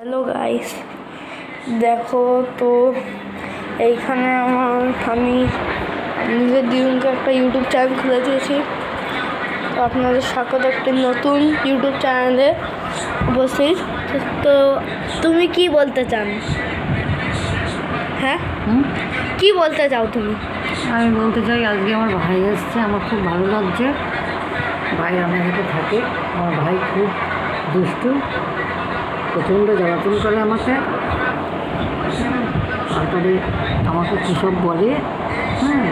Hello guys, দেখো তো এইখানে আমি নিজের দিনকে একটা ইউটিউব চ্যানেল খুলে দিয়েছি। তো আপনাদের স্বাগত একটা নতুন ইউটিউব চ্যানেলে উপস্থিত। তো তুমি কি বলতে চান? হ্যাঁ, কি বলতে চাও তুমি? আমি বলতে চাই আজকে আমার ভাই এসছে, আমার খুব ভালো লাগছে। ভাই আমার সাথে থাকে। আমার ভাই খুব দুষ্টু, প্রচণ্ড জ্বালাতন করে আমাকে। তারপরে আমাকে কী সব বলে,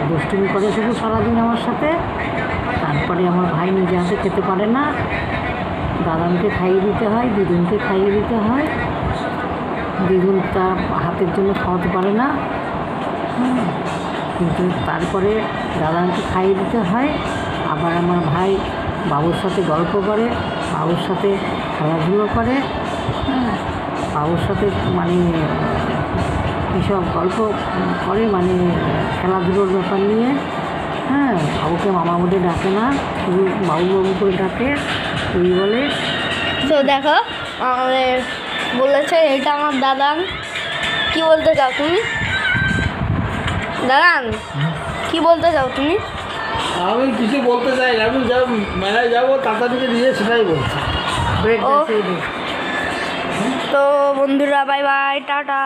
দুষ্টুমি করে শুধু সারাদিন আমার সাথে। তারপরে আমার ভাই নিজে হাতে খেতে পারে না, দাদানকে খাইয়ে দিতে হয়, দিদুনকে খাইয়ে দিতে হয়। দিদুন তার হাতের জন্য খাওয়াতে পারে না, কিন্তু তারপরে দাদাকে খাইয়ে দিতে হয়। আবার আমার ভাই বাবুর সাথে গল্প করে, বাবুর সাথে খেলাধুলো করে, বাবুর সাথে মানে কীসব গল্প করে, মানে খেলাধুলোর ব্যাপার নিয়ে। বাবুকে মামা বলে ডাকে না, শুধু বাবু বাবু করে ডাকে, তুই বলে। তো দেখো, আমাদের বলেছে এটা আমার দাদান। কি বলতে চাও তুমি? দাদান, কি বলতে চাও তুমি? আমি কিছু বলতে চাই না, আমি যা মেলায় যাবো তাড়াতাড়ি দিয়ে সেটাই বলছি। তো বন্ধুরা, বাই বাই, টাটা।